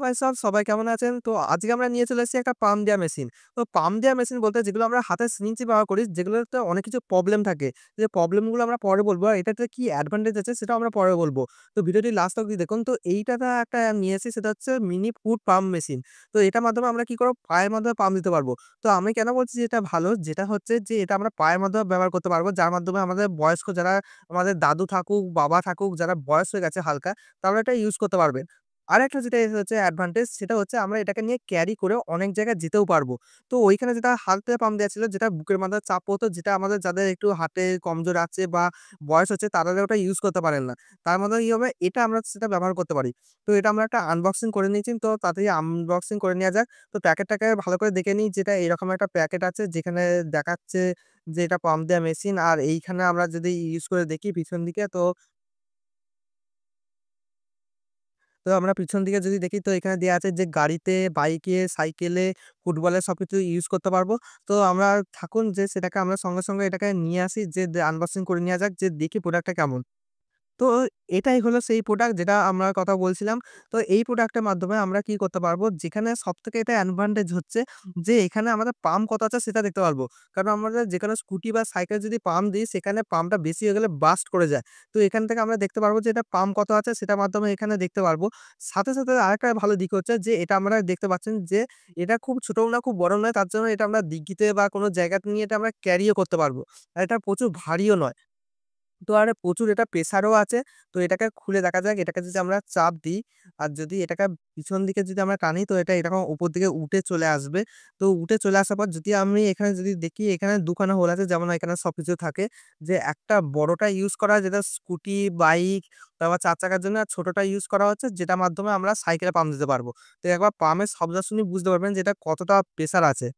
ভাই সবাই কেমন আছেন? তো আজকে আমরা নিয়ে চলে এসেছি একটা পাম্প দেওয়া মেশিন। তো পাম্প দেওয়া মেশিন বলতে যেগুলো আমরা হাতের সিরিঞ্জ ব্যবহার করি, যেগুলোতে অনেক কিছু প্রবলেম থাকে। যে প্রবলেম গুলো আমরা পরে বলবো। আর এটাতে কি অ্যাডভান্টেজ আছে সেটাও আমরা পরে বলব। তো ভিডিওটি লাস্ট অব্দি দেখুন। তো এইটাতে একটা নিয়ে এসেছি, সেটা হচ্ছে মিনি ফুড পাম্প মেশিন। তো এটার মাধ্যমে আমরা কি করব, পায়ের মাধ্যমে পাম্প দিতে পারবো। তো আমি কেন বলছি যে এটা ভালো? যেটা হচ্ছে যে এটা আমরা পায়ের মাধ্যমে ব্যবহার করতে পারবো। যার মাধ্যমে আমাদের বয়স্ক যারা আমাদের দাদু থাকুক, বাবা থাকুক, যারা বয়স হয়ে গেছে হালকা, তারা এটা ইউজ করতে পারবে। আরেকটা যেটা হচ্ছে অ্যাডভান্টেজ, সেটা হচ্ছে আমরা এটাকে নিয়ে ক্যারি করে অনেক জায়গায় যেতেও পারবো। তো ওইখানে যেটা হাতে পাম্প দেয়া ছিল, যেটা বুকের মাথায় চাপ পড়তো, যেটা আমাদের যাদের একটু হার্টে কমজোর আছে বা বয়স হচ্ছে, তারা ওটা ইউজ করতে পারেন না। তার মধ্যে কি হবে, এটা আমরা সেটা ব্যবহার করতে পারি। তো এটা আমরা একটা আনবক্সিং করে নিয়েছি। তো তাড়াতাড়ি আনবক্সিং করে নেওয়া যাক। তো প্যাকেটটাকে ভালো করে দেখে নিই, যেটা এরকম একটা প্যাকেট আছে যেখানে দেখাচ্ছে যে এটা পাম্প দেওয়া মেশিন। আর এইখানে আমরা যদি ইউজ করে দেখি পিছন দিকে, তো আমরা পিছন দিকে যদি দেখি, তো এখানে দেয়া আছে যে গাড়িতে, বাইকে, সাইকেলে, ফুটবলে সবকিছু ইউজ করতে পারবো। তো আমরা থাকুন যে সেটাকে আমরা সঙ্গে এটাকে নিয়ে আসি, যে আনবক্সিং করে নেওয়া যাক, যে দেখি প্রোডাক্টটা কেমন। তো এটাই হলো সেই প্রোডাক্ট যেটা আমরা কথা বলছিলাম। তো এই প্রোডাক্টের মাধ্যমে আমরা কি করতে পারবো, যেখানে সবথেকে এটা অ্যাডভান্টেজ হচ্ছে যে এখানে আমাদের পাম্প কত আছে সেটা দেখতে পারবো। কারণ আমরা যেকোনো স্কুটি বা সাইকেল যদি পাম্প দিই, সেখানে পাম্পটা বেশি হয়ে গেলে বার্স্ট করে যায়। তো এখান থেকে আমরা দেখতে পারবো যে এটা পাম্প কত আছে, সেটার মাধ্যমে এখানে দেখতে পারবো। সাথে আরেকটা ভালো দিক হচ্ছে যে এটা আমরা দেখতে পাচ্ছেন যে এটা খুব ছোটও না, খুব বড়ও নয়। তার জন্য এটা আমরা ডিক্কিতে বা কোনো জায়গাতে নিয়ে এটা আমরা ক্যারিও করতে পারবো। আর এটা প্রচুর ভারীও নয়। তো আর প্রচুর এটা প্রেশারও আছে। তো এটাকে খুলে দেখা যাক, এটাকে যদি আমরা চাপ দিই, আর যদি এটাকে পিছন দিকে যদি আমরা টানি, তো এটা এরকম উপর দিকে উঠে চলে আসবে। তো উঠে চলে আসার পর যদি আমি এখানে যদি দেখি, এখানে ২ খানা হোল আছে, যেমন এখানে সবকিছু থাকে। যে একটা বড়টা ইউজ করা হয় যেটা স্কুটি, বাইক, তারপর ৪ চাকার জন্য, আর ছোটটা ইউজ করা হচ্ছে যেটার মাধ্যমে আমরা সাইকেলে পাম্প দিতে পারবো। তো একবার পাম্পের শব্দ শুনেই বুঝতে পারবেন যে এটা কতটা প্রেশার আছে।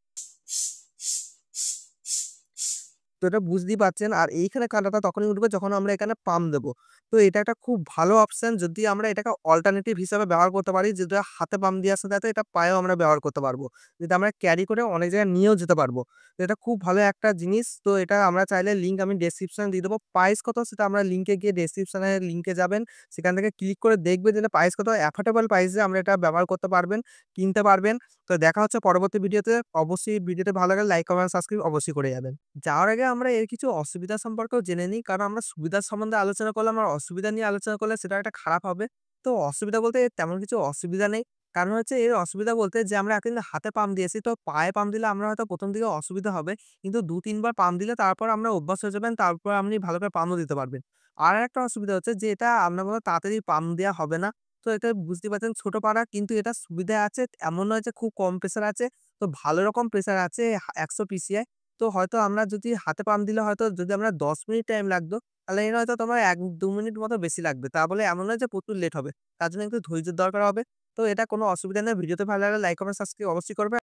তো এটা বুঝতেই পারছেন। আর এইখানে কাঁটাটা তখনই উঠবে যখন আমরা এখানে পাম্প দেবো। তো এটা একটা খুব ভালো অপশন, যদি আমরা এটাকে অল্টারনেটিভ হিসাবে ব্যবহার করতে পারি, যেটা হাতে পাম্প দেওয়ার সাথে এটা পায়েও আমরা ব্যবহার করতে পারবো। যেটা আমরা ক্যারি করে অনেক জায়গায় নিয়েও যেতে পারবো। তো এটা খুব ভালো একটা জিনিস। তো এটা আমরা চাইলে লিঙ্ক আমি ডেসক্রিপশনে দিয়ে দেবো। প্রাইস কত সেটা আমরা লিঙ্কে গিয়ে ডেসক্রিপশনে লিঙ্কে যাবেন। সেখান থেকে ক্লিক করে দেখবেন যে এটা প্রাইস কত। এফোর্ডেবল প্রাইসে আমরা এটা ব্যবহার করতে পারবেন, কিনতে পারবেন। তো দেখা হচ্ছে পরবর্তী ভিডিওতে। অবশ্যই ভিডিওটা ভালো লাগলে লাইক, কমেন্ট, সাবস্ক্রাইব অবশ্যই করে যাবেন। যাওয়ার আগে আমরা এর কিছু অসুবিধা সম্পর্কেও জেনে নিই। কারণ আমরা সুবিধার সম্বন্ধে আলোচনা করলাম, আর অসুবিধা নিয়ে আলোচনা করলে সেটা একটা খারাপ হবে। তো অসুবিধা বলতে এর তেমন কিছু অসুবিধা নেই। কারণ হচ্ছে এর অসুবিধা বলতে যে আমরা এতদিন হাতে পাম্প দিয়েছি, তো পায়ে পাম্প দিলে আমরা হয়তো ১ম দিকে অসুবিধা হবে। কিন্তু ২-৩ বার পাম্প দিলে তারপর আমরা অভ্যাস হয়ে যাবেন। তারপর আপনি ভালো করে পাম্পও দিতে পারবেন। আর একটা অসুবিধা হচ্ছে যে এটা আপনার মতো তাড়াতাড়ি পাম্প দেওয়া হবে না। তো এটা বুঝতেই পারছেন, ছোট পাড়া, কিন্তু এটা সুবিধা আছে। এমন নয় যে খুব কম প্রেশার আছে। তো ভালো রকম প্রেশার আছে ১০০ পিসিআই। তো হয়তো আমরা যদি হাতে পাম্প দিলে, হয়তো যদি আমরা ১০ মিনিট টাইম লাগতো, তাহলে এর হয়তো তোমার ১-২ মিনিট মতো বেশি লাগবে। তা বলে এমন নয় যে প্রচুর লেট হবে। তার জন্য একটু ধৈর্যের দরকার হবে। তো এটা কোনো অসুবিধা নেই। ভিডিওতে ভালো লাগলে লাইক, কমেন্ট, সাবস্ক্রাইব অবশ্যই করবেন।